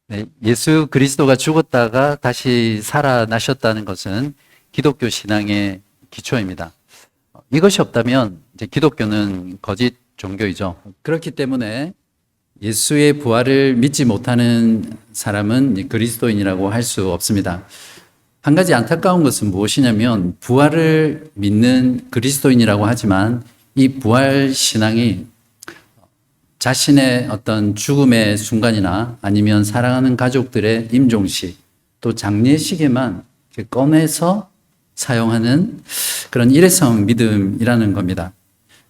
네, 예수 그리스도가 죽었다가 다시 살아나셨다는 것은 기독교 신앙의 기초입니다. 이것이 없다면 이제 기독교는 거짓 종교이죠. 그렇기 때문에 예수의 부활을 믿지 못하는 사람은 그리스도인이라고 할 수 없습니다. 한 가지 안타까운 것은 무엇이냐면 부활을 믿는 그리스도인이라고 하지만 이 부활 신앙이 자신의 어떤 죽음의 순간이나 아니면 사랑하는 가족들의 임종식 또 장례식에만 꺼내서 사용하는 그런 일회성 믿음이라는 겁니다.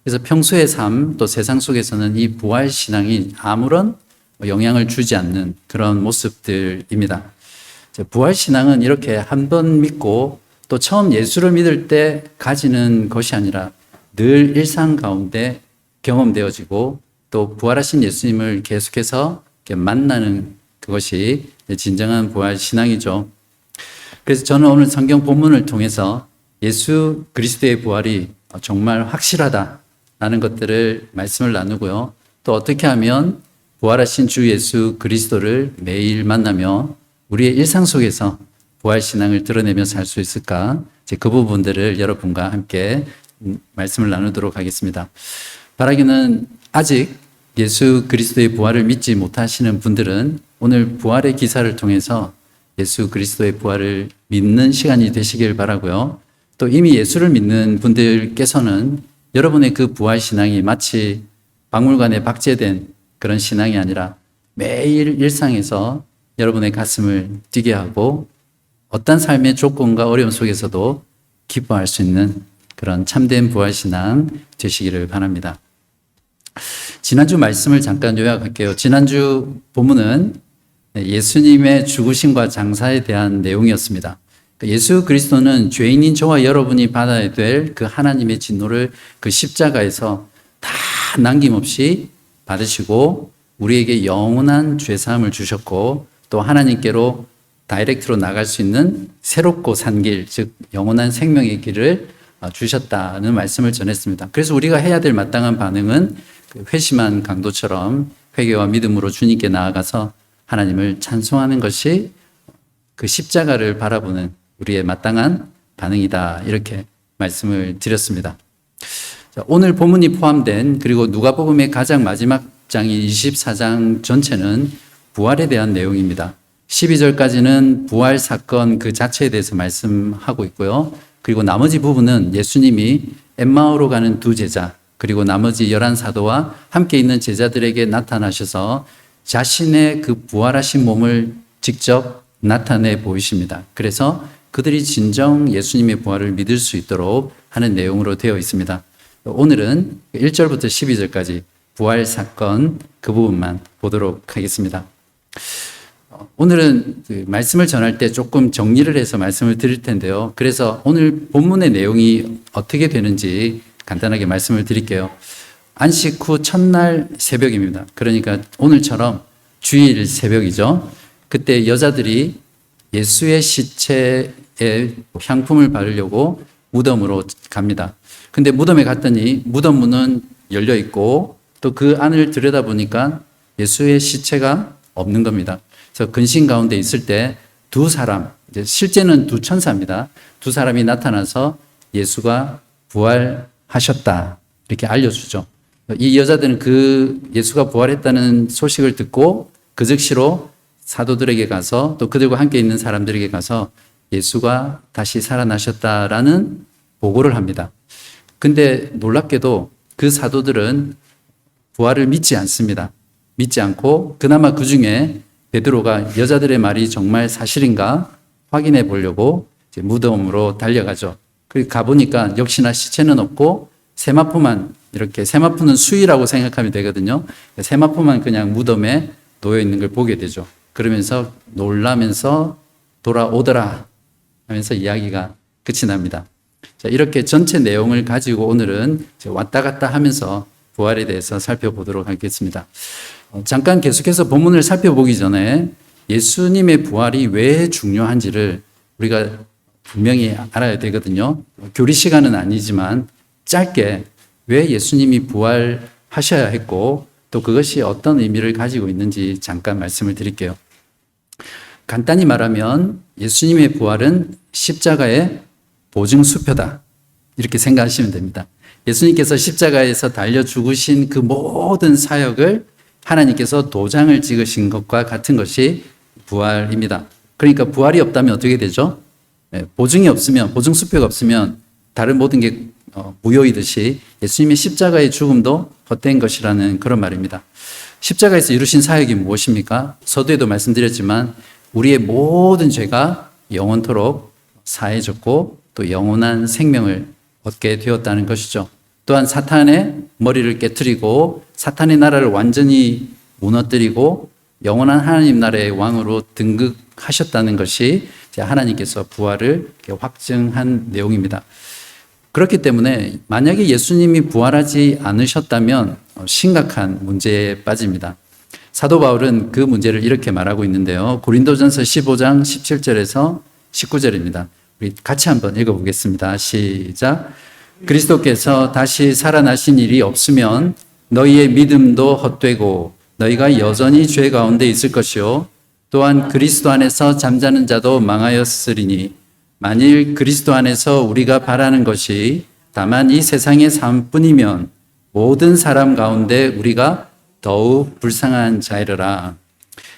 그래서 평소의 삶 또 세상 속에서는 이 부활 신앙이 아무런 영향을 주지 않는 그런 모습들입니다. 부활 신앙은 이렇게 한 번 믿고 또 처음 예수를 믿을 때 가지는 것이 아니라 늘 일상 가운데 경험되어지고 또 부활하신 예수님을 계속해서 만나는 그것이 진정한 부활 신앙이죠. 그래서 저는 오늘 성경 본문을 통해서 예수 그리스도의 부활이 정말 확실하다라는 것들을 말씀을 나누고요. 또 어떻게 하면 부활하신 주 예수 그리스도를 매일 만나며 우리의 일상 속에서 부활 신앙을 드러내며 살 수 있을까? 그 부분들을 여러분과 함께 말씀을 나누도록 하겠습니다. 바라기는 아직 예수 그리스도의 부활을 믿지 못하시는 분들은 오늘 부활의 기사를 통해서 예수 그리스도의 부활을 믿는 시간이 되시길 바라고요. 또 이미 예수를 믿는 분들께서는 여러분의 그 부활 신앙이 마치 박물관에 박제된 그런 신앙이 아니라 매일 일상에서 여러분의 가슴을 뛰게 하고 어떤 삶의 조건과 어려움 속에서도 기뻐할 수 있는 그런 참된 부활 신앙 되시기를 바랍니다. 지난주 말씀을 잠깐 요약할게요. 지난주 본문은 예수님의 죽으심과 장사에 대한 내용이었습니다. 예수 그리스도는 죄인인 저와 여러분이 받아야 될 그 하나님의 진노를 그 십자가에서 다 남김없이 받으시고 우리에게 영원한 죄사함을 주셨고 또 하나님께로 다이렉트로 나갈 수 있는 새롭고 산 길, 즉 영원한 생명의 길을 주셨다는 말씀을 전했습니다. 그래서 우리가 해야 될 마땅한 반응은 회심한 강도처럼 회개와 믿음으로 주님께 나아가서 하나님을 찬송하는 것이 그 십자가를 바라보는 우리의 마땅한 반응이다. 이렇게 말씀을 드렸습니다. 오늘 본문이 포함된 그리고 누가복음의 가장 마지막 장인 24장 전체는 부활에 대한 내용입니다. 12절까지는 부활 사건 그 자체에 대해서 말씀하고 있고요. 그리고 나머지 부분은 예수님이 엠마오로 가는 두 제자 그리고 나머지 11사도와 함께 있는 제자들에게 나타나셔서 자신의 그 부활하신 몸을 직접 나타내 보이십니다. 그래서 그들이 진정 예수님의 부활을 믿을 수 있도록 하는 내용으로 되어 있습니다. 오늘은 1절부터 12절까지 부활 사건 그 부분만 보도록 하겠습니다. 오늘은 그 말씀을 전할 때 조금 정리를 해서 말씀을 드릴 텐데요. 그래서 오늘 본문의 내용이 어떻게 되는지 간단하게 말씀을 드릴게요. 안식 후 첫날 새벽입니다. 그러니까 오늘처럼 주일 새벽이죠. 그때 여자들이 예수의 시체에 향품을 바르려고 무덤으로 갑니다. 근데 무덤에 갔더니 무덤 문은 열려 있고 또 그 안을 들여다보니까 예수의 시체가 없는 겁니다. 그래서 근심 가운데 있을 때 두 사람, 실제는 두 천사입니다. 두 사람이 나타나서 예수가 부활하셨다 이렇게 알려주죠. 이 여자들은 그 예수가 부활했다는 소식을 듣고 그 즉시로 사도들에게 가서 또 그들과 함께 있는 사람들에게 가서 예수가 다시 살아나셨다라는 보고를 합니다. 근데 놀랍게도 그 사도들은 부활을 믿지 않습니다. 믿지 않고 그나마 그 중에 베드로가 여자들의 말이 정말 사실인가 확인해 보려고 이제 무덤으로 달려가죠. 그리고 가보니까 역시나 시체는 없고 세마포만 이렇게 세마포는 수의라고 생각하면 되거든요. 세마포만 그냥 무덤에 놓여 있는 걸 보게 되죠. 그러면서 놀라면서 돌아오더라 하면서 이야기가 끝이 납니다. 자, 이렇게 전체 내용을 가지고 오늘은 왔다 갔다 하면서 부활에 대해서 살펴보도록 하겠습니다. 잠깐 계속해서 본문을 살펴보기 전에 예수님의 부활이 왜 중요한지를 우리가 분명히 알아야 되거든요. 교리 시간은 아니지만 짧게 왜 예수님이 부활하셔야 했고 또 그것이 어떤 의미를 가지고 있는지 잠깐 말씀을 드릴게요. 간단히 말하면 예수님의 부활은 십자가의 보증수표다. 이렇게 생각하시면 됩니다. 예수님께서 십자가에서 달려 죽으신 그 모든 사역을 하나님께서 도장을 찍으신 것과 같은 것이 부활입니다. 그러니까 부활이 없다면 어떻게 되죠? 보증이 없으면, 보증수표가 없으면 다른 모든 게 무효이듯이 예수님의 십자가의 죽음도 헛된 것이라는 그런 말입니다. 십자가에서 이루신 사역이 무엇입니까? 서두에도 말씀드렸지만 우리의 모든 죄가 영원토록 사해졌고 또 영원한 생명을 얻게 되었다는 것이죠. 또한 사탄의 머리를 깨트리고 사탄의 나라를 완전히 무너뜨리고 영원한 하나님 나라의 왕으로 등극하셨다는 것이 하나님께서 부활을 확증한 내용입니다. 그렇기 때문에 만약에 예수님이 부활하지 않으셨다면 심각한 문제에 빠집니다. 사도 바울은 그 문제를 이렇게 말하고 있는데요. 고린도전서 15장 17절에서 19절입니다. 우리 같이 한번 읽어보겠습니다. 시작. 그리스도께서 다시 살아나신 일이 없으면 너희의 믿음도 헛되고 너희가 여전히 죄 가운데 있을 것이요 또한 그리스도 안에서 잠자는 자도 망하였으리니 만일 그리스도 안에서 우리가 바라는 것이 다만 이 세상의 삶뿐이면 모든 사람 가운데 우리가 더욱 불쌍한 자이러라.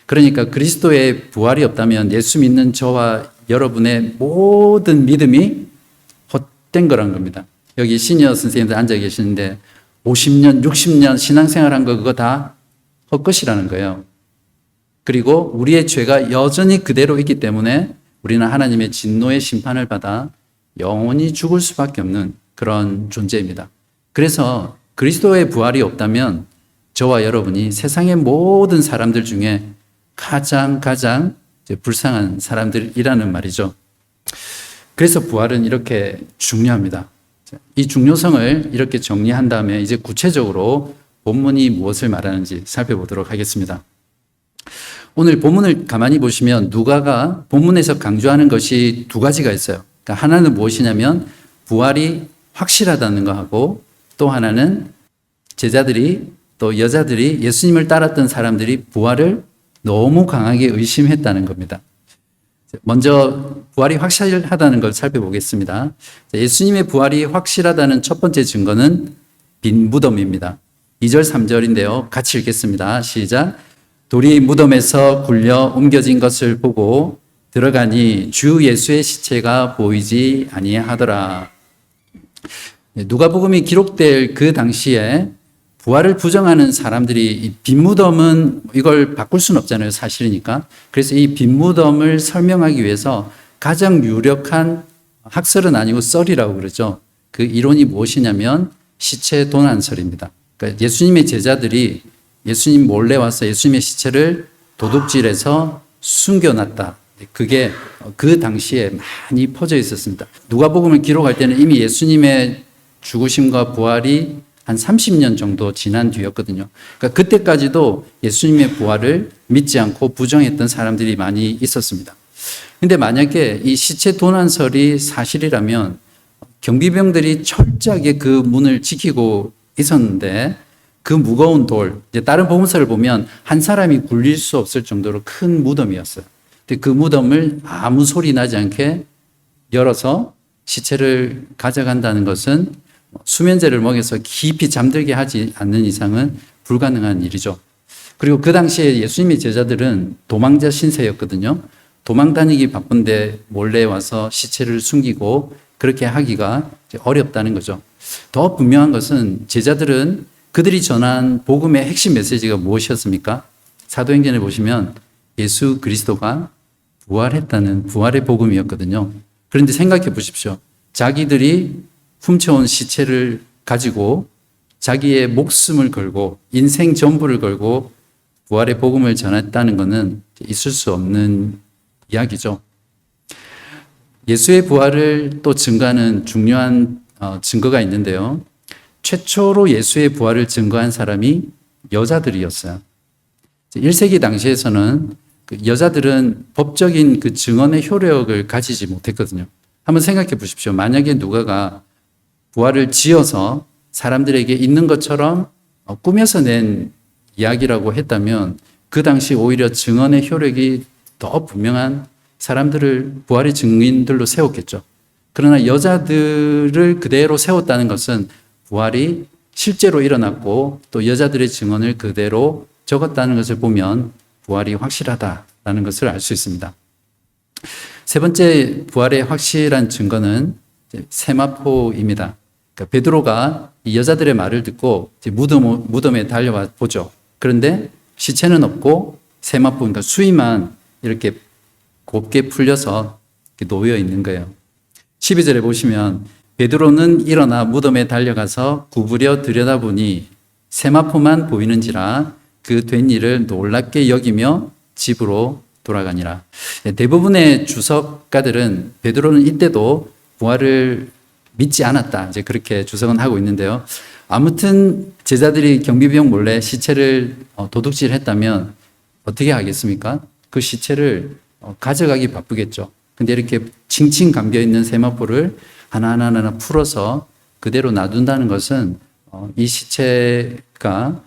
그러니까 그리스도의 부활이 없다면 예수 믿는 저와 여러분의 모든 믿음이 헛된 거란 겁니다. 여기 시니어 선생님들 앉아 계시는데 50년, 60년 신앙생활한 거 그거 다 헛것이라는 거예요. 그리고 우리의 죄가 여전히 그대로 있기 때문에 우리는 하나님의 진노의 심판을 받아 영원히 죽을 수밖에 없는 그런 존재입니다. 그래서 그리스도의 부활이 없다면 저와 여러분이 세상의 모든 사람들 중에 가장 불쌍한 사람들이라는 말이죠. 그래서 부활은 이렇게 중요합니다. 이 중요성을 이렇게 정리한 다음에 이제 구체적으로 본문이 무엇을 말하는지 살펴보도록 하겠습니다. 오늘 본문을 가만히 보시면 누가가 본문에서 강조하는 것이 두 가지가 있어요. 그러니까 하나는 무엇이냐면 부활이 확실하다는 거하고 또 하나는 제자들이 또 여자들이 예수님을 따랐던 사람들이 부활을 너무 강하게 의심했다는 겁니다. 먼저 부활이 확실하다는 걸 살펴보겠습니다. 예수님의 부활이 확실하다는 첫 번째 증거는 빈 무덤입니다. 2절 3절인데요. 같이 읽겠습니다. 시작. 돌이 무덤에서 굴려 옮겨진 것을 보고 들어가니 주 예수의 시체가 보이지 아니하더라. 누가복음이 기록될 그 당시에 부활을 부정하는 사람들이 이 빈 무덤은 이걸 바꿀 수는 없잖아요. 사실이니까. 그래서 이 빈 무덤을 설명하기 위해서 가장 유력한 학설은 아니고 썰이라고 그러죠. 그 이론이 무엇이냐면 시체 도난설입니다. 그러니까 예수님의 제자들이 예수님 몰래 와서 예수님의 시체를 도둑질해서 숨겨놨다. 그게 그 당시에 많이 퍼져 있었습니다. 누가복음을 기록할 때는 이미 예수님의 죽으심과 부활이 한 30년 정도 지난 뒤였거든요. 그러니까 그때까지도 예수님의 부활을 믿지 않고 부정했던 사람들이 많이 있었습니다. 근데 만약에 이 시체 도난설이 사실이라면 경비병들이 철저하게 그 문을 지키고 있었는데 그 무거운 돌, 이제 다른 복음서를 보면 한 사람이 굴릴 수 없을 정도로 큰 무덤이었어요. 근데 그 무덤을 아무 소리 나지 않게 열어서 시체를 가져간다는 것은 수면제를 먹여서 깊이 잠들게 하지 않는 이상은 불가능한 일이죠. 그리고 그 당시에 예수님의 제자들은 도망자 신세였거든요. 도망 다니기 바쁜데 몰래 와서 시체를 숨기고 그렇게 하기가 어렵다는 거죠. 더 분명한 것은 제자들은 그들이 전한 복음의 핵심 메시지가 무엇이었습니까? 사도행전에 보시면 예수 그리스도가 부활했다는 부활의 복음이었거든요. 그런데 생각해 보십시오. 자기들이 훔쳐온 시체를 가지고 자기의 목숨을 걸고 인생 전부를 걸고 부활의 복음을 전했다는 것은 있을 수 없는 이야기죠. 예수의 부활을 또 증거하는 중요한 증거가 있는데요. 최초로 예수의 부활을 증거한 사람이 여자들이었어요. 1세기 당시에서는 여자들은 법적인 그 증언의 효력을 가지지 못했거든요. 한번 생각해 보십시오. 만약에 누가가 부활을 지어서 사람들에게 있는 것처럼 꾸며서 낸 이야기라고 했다면 그 당시 오히려 증언의 효력이 더 분명한 사람들을 부활의 증인들로 세웠겠죠. 그러나 여자들을 그대로 세웠다는 것은 부활이 실제로 일어났고 또 여자들의 증언을 그대로 적었다는 것을 보면 부활이 확실하다라는 것을 알 수 있습니다. 세 번째 부활의 확실한 증거는 세마포입니다. 그러니까 베드로가 이 여자들의 말을 듣고 무덤에 달려가 보죠. 그런데 시체는 없고 세마포, 그러니까 수위만 이렇게 곱게 풀려서 이렇게 놓여 있는 거예요. 12절에 보시면 베드로는 일어나 무덤에 달려가서 구부려 들여다보니 세마포만 보이는지라 그 된 일을 놀랍게 여기며 집으로 돌아가니라. 대부분의 주석가들은 베드로는 이때도 부활을 믿지 않았다, 이제 그렇게 주석은 하고 있는데요. 아무튼 제자들이 경비병 몰래 시체를 도둑질했다면 어떻게 하겠습니까? 그 시체를 가져가기 바쁘겠죠. 근데 이렇게 칭칭 감겨 있는 세마포를 하나하나 풀어서 그대로 놔둔다는 것은 이 시체가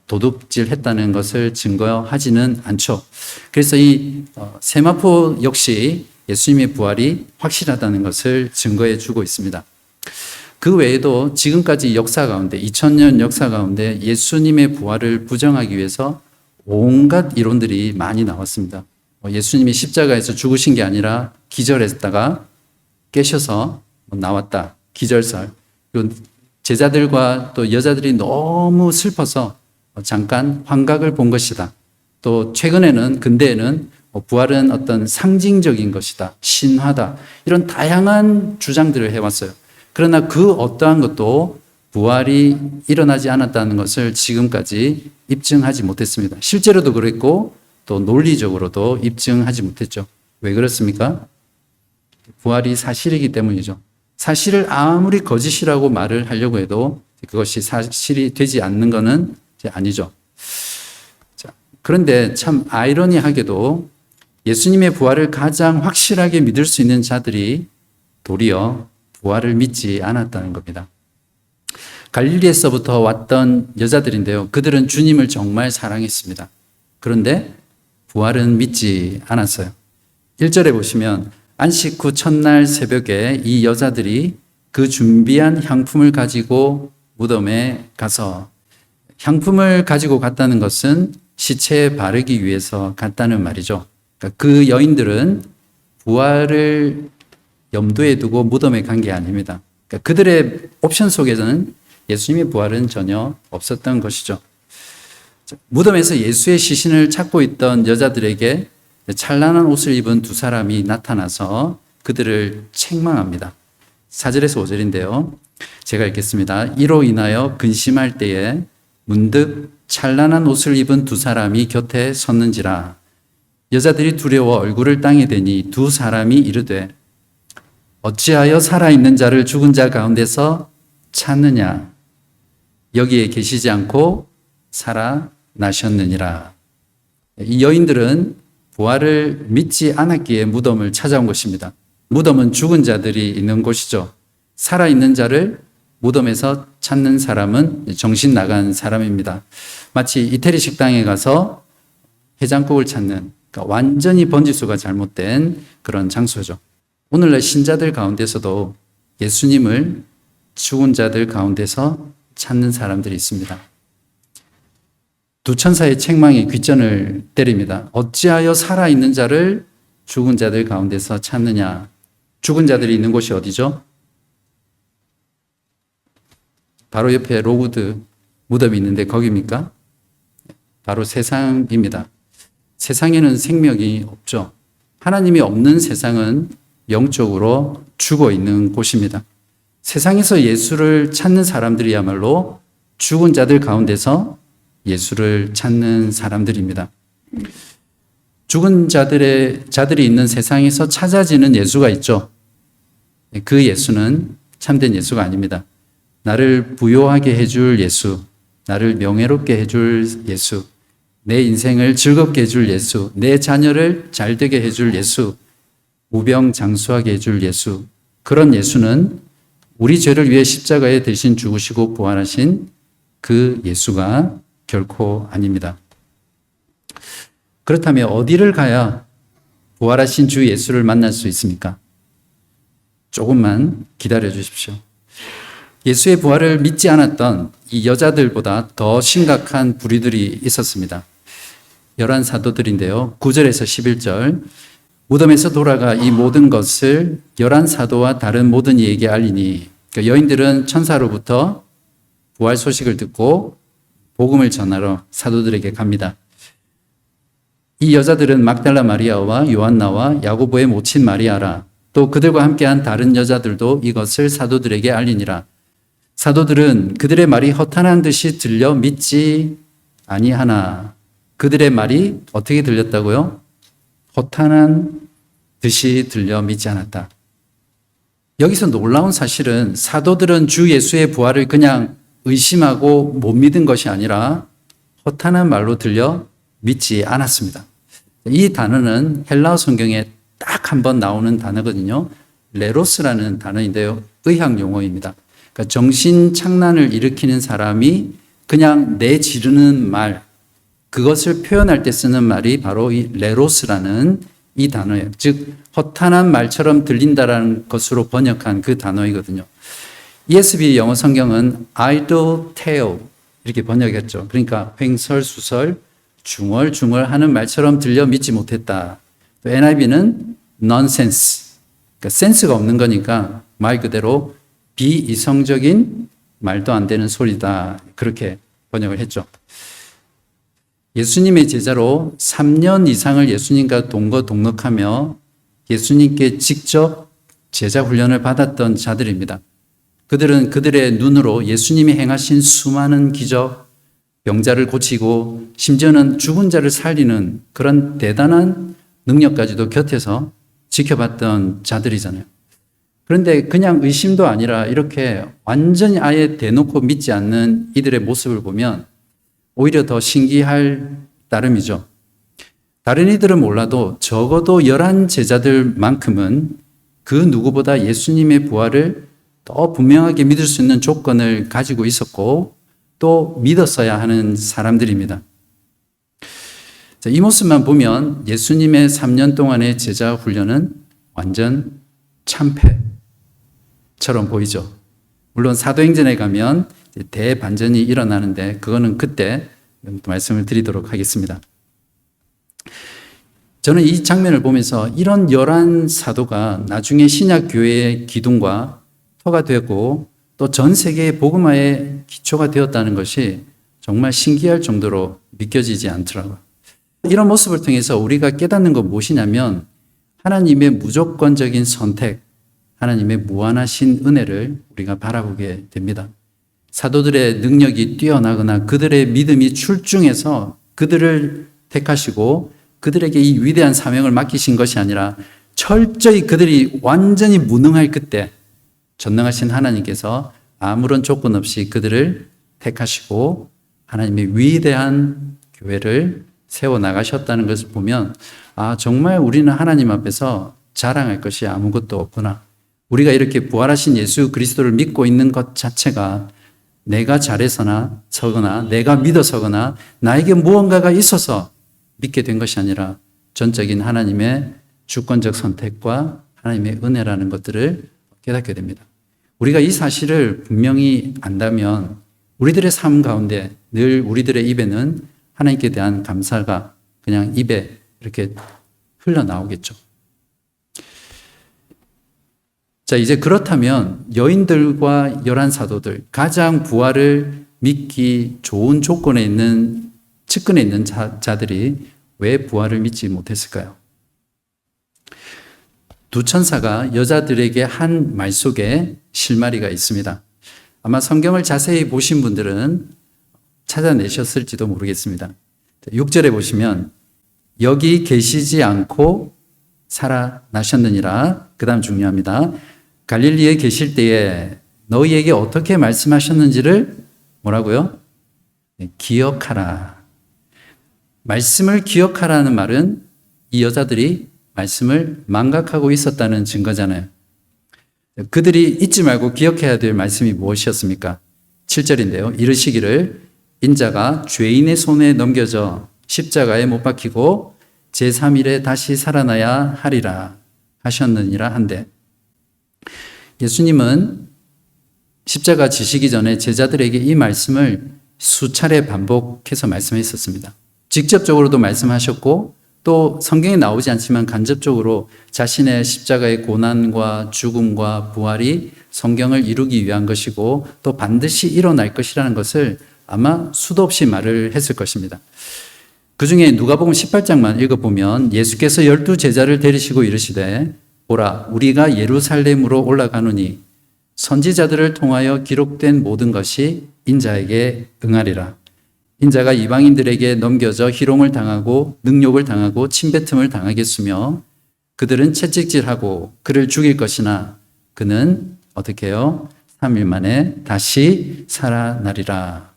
도둑질했다는 것을 증거하지는 않죠. 그래서 이 세마포 역시 예수님의 부활이 확실하다는 것을 증거해 주고 있습니다. 그 외에도 지금까지 역사 가운데 2000년 역사 가운데 예수님의 부활을 부정하기 위해서 온갖 이론들이 많이 나왔습니다. 예수님이 십자가에서 죽으신 게 아니라 기절했다가 깨셔서 나왔다. 기절설. 그리고 제자들과 또 여자들이 너무 슬퍼서 잠깐 환각을 본 것이다. 또 최근에는 근대에는 부활은 어떤 상징적인 것이다. 신화다. 이런 다양한 주장들을 해왔어요. 그러나 그 어떠한 것도 부활이 일어나지 않았다는 것을 지금까지 입증하지 못했습니다. 실제로도 그랬고 또 논리적으로도 입증하지 못했죠. 왜 그렇습니까? 부활이 사실이기 때문이죠. 사실을 아무리 거짓이라고 말을 하려고 해도 그것이 사실이 되지 않는 것은 아니죠. 자, 그런데 참 아이러니하게도 예수님의 부활을 가장 확실하게 믿을 수 있는 자들이 도리어 부활을 믿지 않았다는 겁니다. 갈릴리에서부터 왔던 여자들인데요. 그들은 주님을 정말 사랑했습니다. 그런데 부활은 믿지 않았어요. 1절에 보시면 안식 후 첫날 새벽에 이 여자들이 그 준비한 향품을 가지고 무덤에 가서, 향품을 가지고 갔다는 것은 시체에 바르기 위해서 갔다는 말이죠. 그러니까 그 여인들은 부활을 염두에 두고 무덤에 간 게 아닙니다. 그러니까 그들의 옵션 속에서는 예수님의 부활은 전혀 없었던 것이죠. 무덤에서 예수의 시신을 찾고 있던 여자들에게 찬란한 옷을 입은 두 사람이 나타나서 그들을 책망합니다. 4절에서 5절인데요. 제가 읽겠습니다. 이로 인하여 근심할 때에 문득 찬란한 옷을 입은 두 사람이 곁에 섰는지라. 여자들이 두려워 얼굴을 땅에 대니 두 사람이 이르되 어찌하여 살아있는 자를 죽은 자 가운데서 찾느냐. 여기에 계시지 않고 살아나셨느니라. 이 여인들은 부활을 믿지 않았기에 무덤을 찾아온 것입니다. 무덤은 죽은 자들이 있는 곳이죠. 살아있는 자를 무덤에서 찾는 사람은 정신 나간 사람입니다. 마치 이태리 식당에 가서 해장국을 찾는, 그러니까 완전히 번지수가 잘못된 그런 장소죠. 오늘날 신자들 가운데서도 예수님을 죽은 자들 가운데서 찾는 사람들이 있습니다. 두 천사의 책망이 귓전을 때립니다. 어찌하여 살아있는 자를 죽은 자들 가운데서 찾느냐. 죽은 자들이 있는 곳이 어디죠? 바로 옆에 로우드 무덤이 있는데 거기입니까? 바로 세상입니다. 세상에는 생명이 없죠. 하나님이 없는 세상은 영적으로 죽어 있는 곳입니다. 세상에서 예수를 찾는 사람들이야말로 죽은 자들 가운데서 예수를 찾는 사람들입니다. 죽은 자들이 있는 세상에서 찾아지는 예수가 있죠. 그 예수는 참된 예수가 아닙니다. 나를 부요하게 해줄 예수, 나를 명예롭게 해줄 예수, 내 인생을 즐겁게 해줄 예수, 내 자녀를 잘되게 해줄 예수, 무병장수하게 해줄 예수. 그런 예수는 우리 죄를 위해 십자가에 대신 죽으시고 부활하신 그 예수가 결코 아닙니다. 그렇다면 어디를 가야 부활하신 주 예수를 만날 수 있습니까? 조금만 기다려 주십시오. 예수의 부활을 믿지 않았던 이 여자들보다 더 심각한 부류들이 있었습니다. 11 사도들인데요. 9절에서 11절. 무덤에서 돌아가 이 모든 것을 11 사도와 다른 모든 이에게 알리니, 그러니까 여인들은 천사로부터 부활 소식을 듣고 복음을 전하러 사도들에게 갑니다. 이 여자들은 막달라 마리아와 요한나와 야고보의 모친 마리아라, 또 그들과 함께한 다른 여자들도 이것을 사도들에게 알리니라. 사도들은 그들의 말이 허탄한 듯이 들려 믿지 아니하나. 그들의 말이 어떻게 들렸다고요? 허탄한 듯이 들려 믿지 않았다. 여기서 놀라운 사실은 사도들은 주 예수의 부활을 그냥 의심하고 못 믿은 것이 아니라 허탄한 말로 들려 믿지 않았습니다. 이 단어는 헬라어 성경에 딱 한 번 나오는 단어거든요. 레로스라는 단어인데요. 의학 용어입니다. 그러니까 정신착란을 일으키는 사람이 그냥 내지르는 말, 그것을 표현할 때 쓰는 말이 바로 이 레로스라는 이 단어예요. 즉 허탄한 말처럼 들린다라는 것으로 번역한 그 단어이거든요. ESV 영어 성경은 idle tale 이렇게 번역했죠. 그러니까 횡설수설, 중얼중얼하는 말처럼 들려 믿지 못했다. 또 NIV는 nonsense, 그러니까 센스가 없는 거니까 말 그대로 비이성적인 말도 안 되는 소리다. 그렇게 번역을 했죠. 예수님의 제자로 3년 이상을 예수님과 동거동록하며 예수님께 직접 제자 훈련을 받았던 자들입니다. 그들은 그들의 눈으로 예수님이 행하신 수많은 기적, 병자를 고치고 심지어는 죽은 자를 살리는 그런 대단한 능력까지도 곁에서 지켜봤던 자들이잖아요. 그런데 그냥 의심도 아니라 이렇게 완전히 아예 대놓고 믿지 않는 이들의 모습을 보면 오히려 더 신기할 따름이죠. 다른 이들은 몰라도 적어도 11 제자들만큼은 그 누구보다 예수님의 부활을 더 분명하게 믿을 수 있는 조건을 가지고 있었고 또 믿었어야 하는 사람들입니다. 이 모습만 보면 예수님의 3년 동안의 제자 훈련은 완전 참패처럼 보이죠. 물론 사도행전에 가면 대반전이 일어나는데 그거는 그때 말씀을 드리도록 하겠습니다. 저는 이 장면을 보면서 이런 11 사도가 나중에 신약 교회의 기둥과 터가 되고 또 전 세계의 복음화의 기초가 되었다는 것이 정말 신기할 정도로 믿겨지지 않더라고요. 이런 모습을 통해서 우리가 깨닫는 건 무엇이냐면 하나님의 무조건적인 선택, 하나님의 무한하신 은혜를 우리가 바라보게 됩니다. 사도들의 능력이 뛰어나거나 그들의 믿음이 출중해서 그들을 택하시고 그들에게 이 위대한 사명을 맡기신 것이 아니라 철저히 그들이 완전히 무능할 그때 전능하신 하나님께서 아무런 조건 없이 그들을 택하시고 하나님의 위대한 교회를 세워나가셨다는 것을 보면 정말 우리는 하나님 앞에서 자랑할 것이 아무것도 없구나. 우리가 이렇게 부활하신 예수 그리스도를 믿고 있는 것 자체가 내가 잘해서나 서거나 내가 믿어서거나 나에게 무언가가 있어서 믿게 된 것이 아니라 전적인 하나님의 주권적 선택과 하나님의 은혜라는 것들을 깨닫게 됩니다. 우리가 이 사실을 분명히 안다면 우리들의 삶 가운데 늘 우리들의 입에는 하나님께 대한 감사가 그냥 입에 이렇게 흘러나오겠죠. 자, 이제 그렇다면 여인들과 11 사도들, 가장 부활을 믿기 좋은 조건에 있는, 측근에 있는 자들이 왜 부활을 믿지 못했을까요? 두 천사가 여자들에게 한 말 속에 실마리가 있습니다. 아마 성경을 자세히 보신 분들은 찾아내셨을지도 모르겠습니다. 6절에 보시면 여기 계시지 않고 살아나셨느니라. 그 다음 중요합니다. 갈릴리에 계실 때에 너희에게 어떻게 말씀하셨는지를 뭐라고요? 기억하라. 말씀을 기억하라는 말은 이 여자들이 말씀을 망각하고 있었다는 증거잖아요. 그들이 잊지 말고 기억해야 될 말씀이 무엇이었습니까? 7절인데요. 이르시기를 인자가 죄인의 손에 넘겨져 십자가에 못 박히고 제3일에 다시 살아나야 하리라 하셨느니라 한데, 예수님은 십자가 지시기 전에 제자들에게 이 말씀을 수차례 반복해서 말씀했었습니다. 직접적으로도 말씀하셨고 또 성경에 나오지 않지만 간접적으로 자신의 십자가의 고난과 죽음과 부활이 성경을 이루기 위한 것이고 또 반드시 일어날 것이라는 것을 아마 수도 없이 말을 했을 것입니다. 그 중에 누가복음 18장만 읽어보면 예수께서 12제자를 데리시고 이르시되 보라 우리가 예루살렘으로 올라가노니 선지자들을 통하여 기록된 모든 것이 인자에게 응하리라. 인자가 이방인들에게 넘겨져 희롱을 당하고 능욕을 당하고 침뱉음을 당하겠으며 그들은 채찍질하고 그를 죽일 것이나 그는 어떻게 해요? 3일 만에 다시 살아나리라.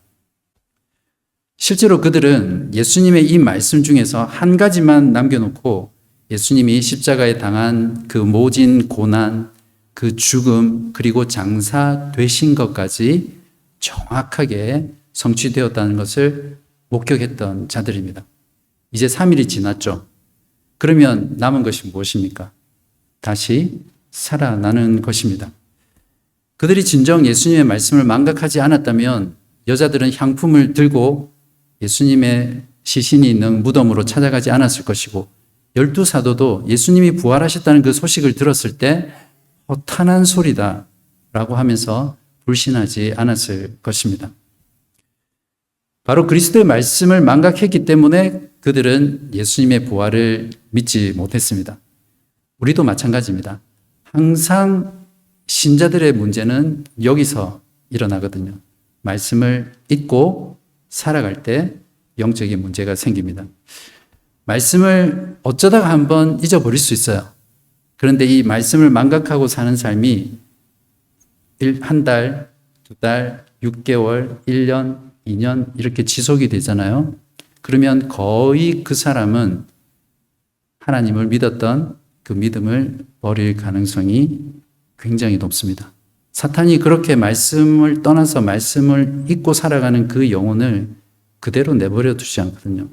실제로 그들은 예수님의 이 말씀 중에서 한 가지만 남겨놓고 예수님이 십자가에 당한 그 모진 고난, 그 죽음, 그리고 장사되신 것까지 정확하게 성취되었다는 것을 목격했던 자들입니다. 이제 3일이 지났죠. 그러면 남은 것이 무엇입니까? 다시 살아나는 것입니다. 그들이 진정 예수님의 말씀을 망각하지 않았다면 여자들은 향품을 들고 예수님의 시신이 있는 무덤으로 찾아가지 않았을 것이고 12사도도 예수님이 부활하셨다는 그 소식을 들었을 때 허탄한 소리다 라고 하면서 불신하지 않았을 것입니다. 바로 그리스도의 말씀을 망각했기 때문에 그들은 예수님의 부활을 믿지 못했습니다. 우리도 마찬가지입니다. 항상 신자들의 문제는 여기서 일어나거든요. 말씀을 잊고 살아갈 때 영적인 문제가 생깁니다. 말씀을 어쩌다가 한번 잊어버릴 수 있어요. 그런데 이 말씀을 망각하고 사는 삶이 한 달, 두 달, 6개월, 1년, 2년 이렇게 지속이 되잖아요. 그러면 거의 그 사람은 하나님을 믿었던 그 믿음을 버릴 가능성이 굉장히 높습니다. 사탄이 그렇게 말씀을 떠나서 말씀을 잊고 살아가는 그 영혼을 그대로 내버려 두지 않거든요.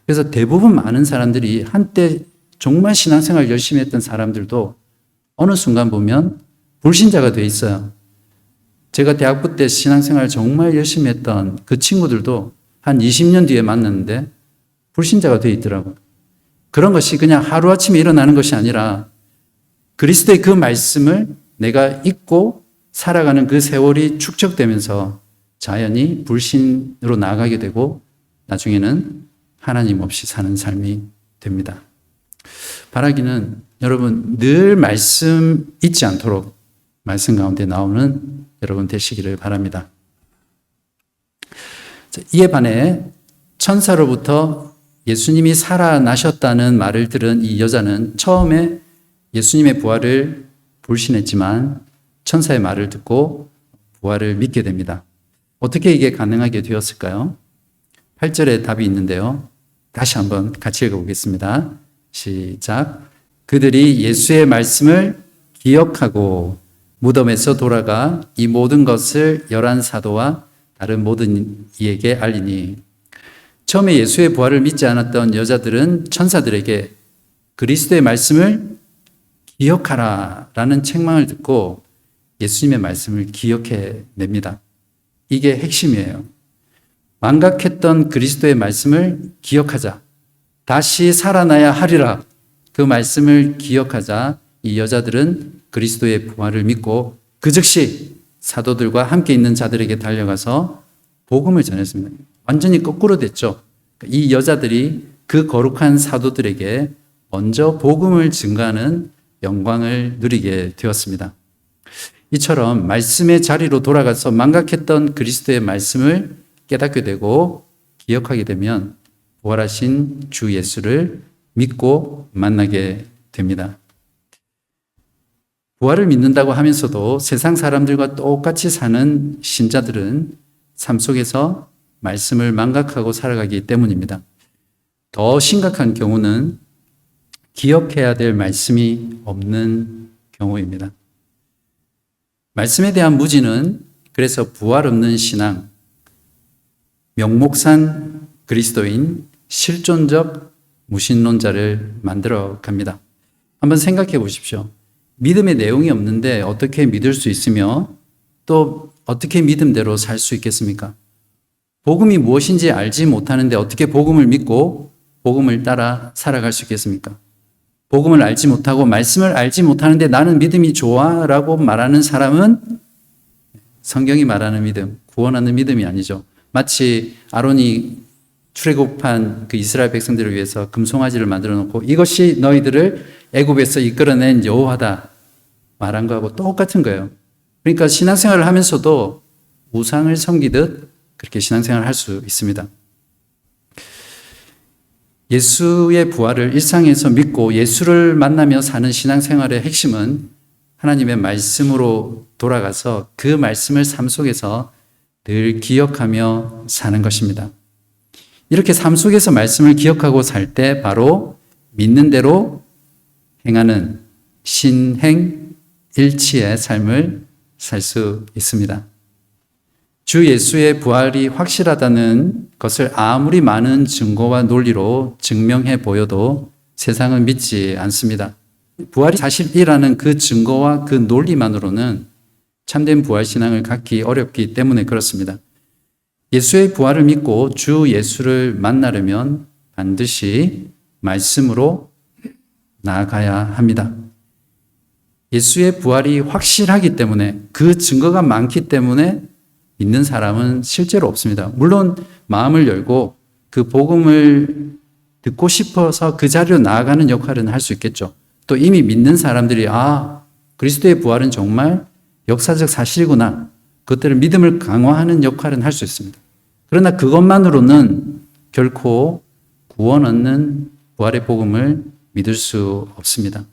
그래서 대부분 많은 사람들이 한때 정말 신앙생활 열심히 했던 사람들도 어느 순간 보면 불신자가 돼 있어요. 제가 대학부 때 신앙생활 정말 열심히 했던 그 친구들도 한 20년 뒤에 만났는데 불신자가 돼 있더라고요. 그런 것이 그냥 하루아침에 일어나는 것이 아니라 그리스도의 그 말씀을 내가 잊고 살아가는 그 세월이 축적되면서 자연히 불신으로 나아가게 되고 나중에는 하나님 없이 사는 삶이 됩니다. 바라기는 여러분 늘 말씀 잊지 않도록 말씀 가운데 나오는 여러분 되시기를 바랍니다. 이에 반해 천사로부터 예수님이 살아나셨다는 말을 들은 이 여자는 처음에 예수님의 부활을 불신했지만 천사의 말을 듣고 부활을 믿게 됩니다. 어떻게 이게 가능하게 되었을까요? 8절에 답이 있는데요. 다시 한번 같이 읽어보겠습니다. 시작. 그들이 예수의 말씀을 기억하고 무덤에서 돌아가 이 모든 것을 11사도와 다른 모든 이에게 알리니. 처음에 예수의 부활을 믿지 않았던 여자들은 천사들에게 그리스도의 말씀을 기억하라 라는 책망을 듣고 예수님의 말씀을 기억해 냅니다. 이게 핵심이에요. 망각했던 그리스도의 말씀을 기억하자. 다시 살아나야 하리라. 그 말씀을 기억하자 이 여자들은 그리스도의 부활을 믿고 그 즉시 사도들과 함께 있는 자들에게 달려가서 복음을 전했습니다. 완전히 거꾸로 됐죠. 이 여자들이 그 거룩한 사도들에게 먼저 복음을 증거하는 영광을 누리게 되었습니다. 이처럼 말씀의 자리로 돌아가서 망각했던 그리스도의 말씀을 깨닫게 되고 기억하게 되면 부활하신 주 예수를 믿고 만나게 됩니다. 부활을 믿는다고 하면서도 세상 사람들과 똑같이 사는 신자들은 삶 속에서 말씀을 망각하고 살아가기 때문입니다. 더 심각한 경우는 기억해야 될 말씀이 없는 경우입니다. 말씀에 대한 무지는 그래서 부활 없는 신앙, 명목산 그리스도인, 실존적 무신론자를 만들어 갑니다. 한번 생각해 보십시오. 믿음의 내용이 없는데 어떻게 믿을 수 있으며 또 어떻게 믿음대로 살 수 있겠습니까? 복음이 무엇인지 알지 못하는데 어떻게 복음을 믿고 복음을 따라 살아갈 수 있겠습니까? 복음을 알지 못하고 말씀을 알지 못하는데 나는 믿음이 좋아라고 말하는 사람은 성경이 말하는 믿음, 구원하는 믿음이 아니죠. 마치 아론이 출애굽한 그 이스라엘 백성들을 위해서 금송아지를 만들어 놓고 이것이 너희들을 애굽에서 이끌어낸 여호와다 말한 거하고 똑같은 거예요. 그러니까 신앙생활을 하면서도 우상을 섬기듯 그렇게 신앙생활을 할 수 있습니다. 예수의 부활을 일상에서 믿고 예수를 만나며 사는 신앙생활의 핵심은 하나님의 말씀으로 돌아가서 그 말씀을 삶 속에서 늘 기억하며 사는 것입니다. 이렇게 삶 속에서 말씀을 기억하고 살 때 바로 믿는 대로 행하는 신행일치의 삶을 살 수 있습니다. 주 예수의 부활이 확실하다는 것을 아무리 많은 증거와 논리로 증명해 보여도 세상은 믿지 않습니다. 부활이 사실이라는 그 증거와 그 논리만으로는 참된 부활신앙을 갖기 어렵기 때문에 그렇습니다. 예수의 부활을 믿고 주 예수를 만나려면 반드시 말씀으로 나아가야 합니다. 예수의 부활이 확실하기 때문에 그 증거가 많기 때문에 믿는 사람은 실제로 없습니다. 물론 마음을 열고 그 복음을 듣고 싶어서 그 자리로 나아가는 역할은 할 수 있겠죠. 또 이미 믿는 사람들이 그리스도의 부활은 정말 역사적 사실이구나. 그것들을 믿음을 강화하는 역할은 할 수 있습니다. 그러나 그것만으로는 결코 구원 얻는 부활의 복음을 믿을 수 없습니다.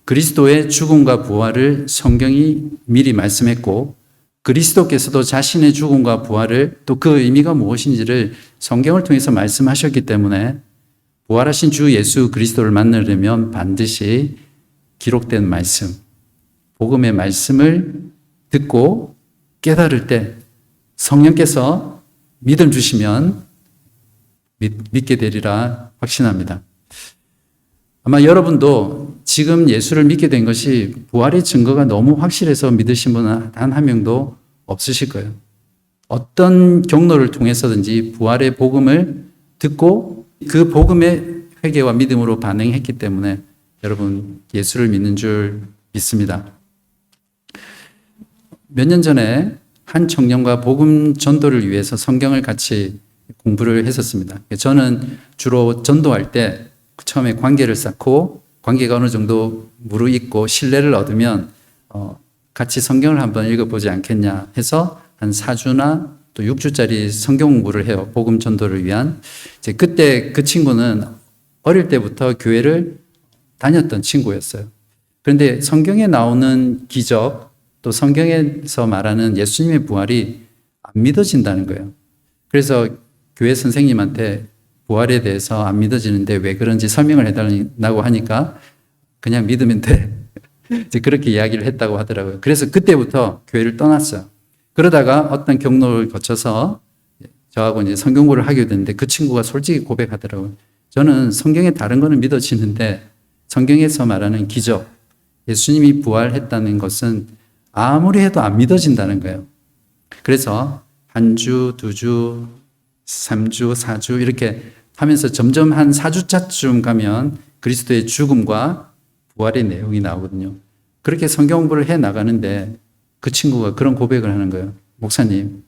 그리스도의 죽음과 부활을 성경이 미리 말씀했고 그리스도께서도 자신의 죽음과 부활을 또 그 의미가 무엇인지를 성경을 통해서 말씀하셨기 때문에 부활하신 주 예수 그리스도를 만나려면 반드시 기록된 말씀, 복음의 말씀을 듣고 깨달을 때 성령께서 믿음 주시면 믿게 되리라 확신합니다. 아마 여러분도 지금 예수를 믿게 된 것이 부활의 증거가 너무 확실해서 믿으신 분은 단 한 명도 없으실 거예요. 어떤 경로를 통해서든지 부활의 복음을 듣고 그 복음의 회개와 믿음으로 반응했기 때문에 여러분 예수를 믿는 줄 믿습니다. 몇 년 전에 한 청년과 복음 전도를 위해서 성경을 같이 공부를 했었습니다. 저는 주로 전도할 때 처음에 관계를 쌓고 관계가 어느 정도 무르익고 신뢰를 얻으면 같이 성경을 한번 읽어보지 않겠냐 해서 한 4주나 또 6주짜리 성경 공부를 해요. 복음 전도를 위한. 그때 그 친구는 어릴 때부터 교회를 다녔던 친구였어요. 그런데 성경에 나오는 기적 또 성경에서 말하는 예수님의 부활이 안 믿어진다는 거예요. 그래서 교회 선생님한테 부활에 대해서 안 믿어지는데 왜 그런지 설명을 해달라고 하니까 그냥 믿으면 돼. 이제 그렇게 이야기를 했다고 하더라고요. 그래서 그때부터 교회를 떠났어요. 그러다가 어떤 경로를 거쳐서 저하고 이제 성경 공부를 하게 됐는데 그 친구가 솔직히 고백하더라고요. 저는 성경에 다른 거는 믿어지는데 성경에서 말하는 기적, 예수님이 부활했다는 것은 아무리 해도 안 믿어진다는 거예요. 그래서 한 주, 2주, 3주, 4주 이렇게 하면서 점점 한 4주차쯤 가면 그리스도의 죽음과 부활의 내용이 나오거든요. 그렇게 성경 공부를 해 나가는데 그 친구가 그런 고백을 하는 거예요. 목사님,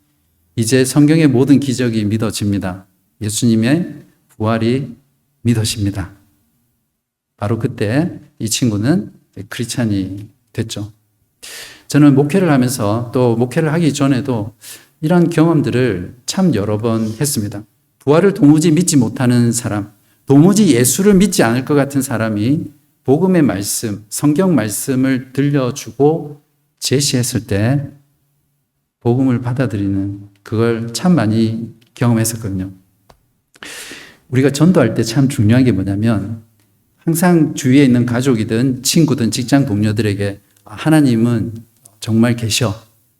이제 성경의 모든 기적이 믿어집니다. 예수님의 부활이 믿어집니다. 바로 그때 이 친구는 크리스찬이 됐죠. 저는 목회를 하면서 또 목회를 하기 전에도 이런 경험들을 참 여러 번 했습니다. 부활을 도무지 믿지 못하는 사람, 도무지 예수를 믿지 않을 것 같은 사람이 복음의 말씀, 성경 말씀을 들려주고 제시했을 때 복음을 받아들이는 그걸 참 많이 경험했었거든요. 우리가 전도할 때 참 중요한 게 뭐냐면 항상 주위에 있는 가족이든 친구든 직장 동료들에게 하나님은 정말 계셔.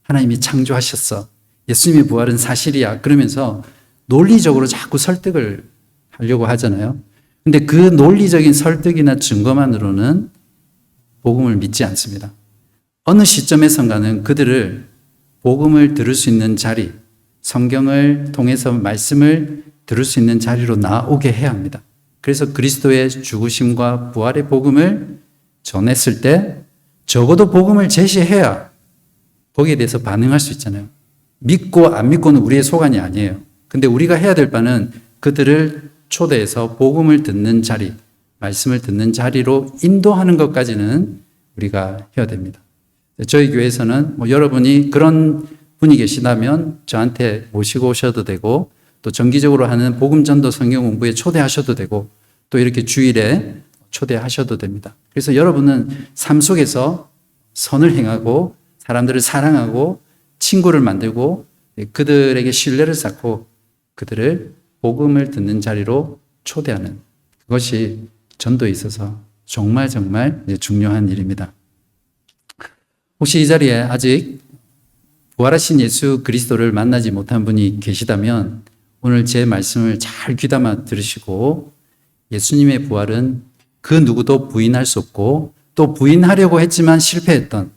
하나님이 창조하셨어. 예수님의 부활은 사실이야. 그러면서 논리적으로 자꾸 설득을 하려고 하잖아요. 근데 그 논리적인 설득이나 증거만으로는 복음을 믿지 않습니다. 어느 시점에선가는 그들을 복음을 들을 수 있는 자리, 성경을 통해서 말씀을 들을 수 있는 자리로 나오게 해야 합니다. 그래서 그리스도의 죽으심과 부활의 복음을 전했을 때 적어도 복음을 제시해야 거기에 대해서 반응할 수 있잖아요. 믿고 안 믿고는 우리의 소관이 아니에요. 근데 우리가 해야 될 바는 그들을 초대해서 복음을 듣는 자리, 말씀을 듣는 자리로 인도하는 것까지는 우리가 해야 됩니다. 저희 교회에서는 여러분이 그런 분이 계시다면 저한테 모시고 오셔도 되고, 또 정기적으로 하는 복음 전도 성경 공부에 초대하셔도 되고, 또 이렇게 주일에 초대하셔도 됩니다. 그래서 여러분은 삶 속에서 선을 행하고 사람들을 사랑하고 친구를 만들고 그들에게 신뢰를 쌓고 그들을 복음을 듣는 자리로 초대하는, 그것이 전도에 있어서 정말 중요한 일입니다. 혹시 이 자리에 아직 부활하신 예수 그리스도를 만나지 못한 분이 계시다면 오늘 제 말씀을 잘 귀담아 들으시고, 예수님의 부활은 그 누구도 부인할 수 없고 또 부인하려고 했지만 실패했던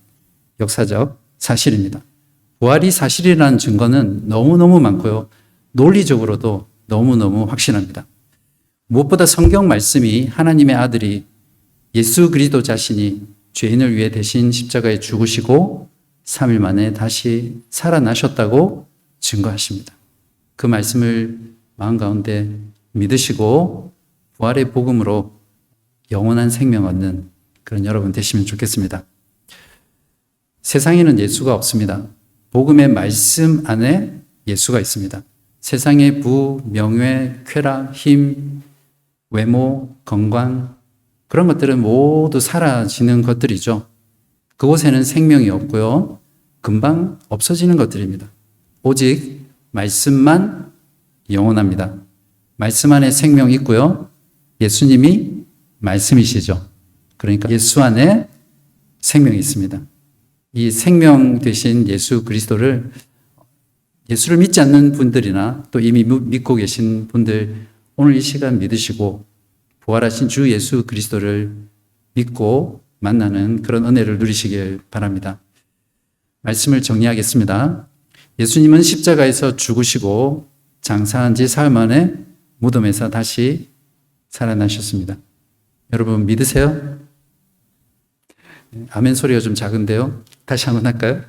역사적 사실입니다. 부활이 사실이라는 증거는 너무너무 많고요. 논리적으로도 너무너무 확실합니다. 무엇보다 성경 말씀이 하나님의 아들이 예수 그리스도 자신이 죄인을 위해 대신 십자가에 죽으시고 3일 만에 다시 살아나셨다고 증거하십니다. 그 말씀을 마음 가운데 믿으시고 부활의 복음으로 영원한 생명 얻는 그런 여러분 되시면 좋겠습니다. 세상에는 예수가 없습니다. 복음의 말씀 안에 예수가 있습니다. 세상의 부, 명예, 쾌락, 힘, 외모, 건강, 그런 것들은 모두 사라지는 것들이죠. 그곳에는 생명이 없고요. 금방 없어지는 것들입니다. 오직 말씀만 영원합니다. 말씀 안에 생명이 있고요. 예수님이 말씀이시죠. 그러니까 예수 안에 생명이 있습니다. 이 생명 되신 예수 그리스도를, 예수를 믿지 않는 분들이나 또 이미 믿고 계신 분들, 오늘 이 시간 믿으시고 부활하신 주 예수 그리스도를 믿고 만나는 그런 은혜를 누리시길 바랍니다. 말씀을 정리하겠습니다. 예수님은 십자가에서 죽으시고 장사한 지 사흘 만에 무덤에서 다시 살아나셨습니다. 여러분 믿으세요? 아멘 소리가 좀 작은데요. 다시 한번 할까요?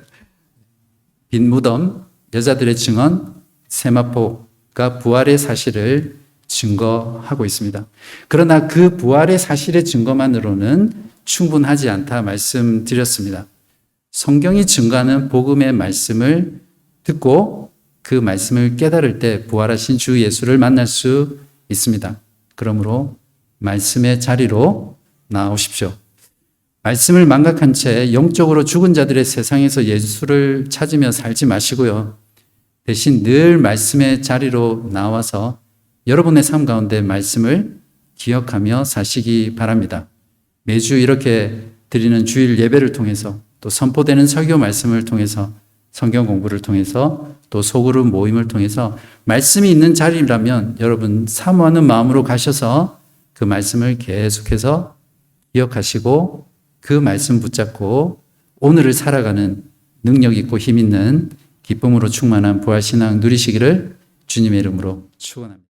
빈 무덤, 여자들의 증언, 세마포가 부활의 사실을 증거하고 있습니다. 그러나 그 부활의 사실의 증거만으로는 충분하지 않다 말씀드렸습니다. 성경이 증거하는 복음의 말씀을 듣고 그 말씀을 깨달을 때 부활하신 주 예수를 만날 수 있습니다. 그러므로 말씀의 자리로 나오십시오. 말씀을 망각한 채 영적으로 죽은 자들의 세상에서 예수를 찾으며 살지 마시고요. 대신 늘 말씀의 자리로 나와서 여러분의 삶 가운데 말씀을 기억하며 사시기 바랍니다. 매주 이렇게 드리는 주일 예배를 통해서, 또 선포되는 설교 말씀을 통해서, 성경 공부를 통해서, 또 소그룹 모임을 통해서 말씀이 있는 자리라면 여러분 사모하는 마음으로 가셔서 그 말씀을 계속해서 기억하시고 그 말씀 붙잡고 오늘을 살아가는 능력 있고 힘 있는 기쁨으로 충만한 부활신앙 누리시기를 주님의 이름으로 축원합니다.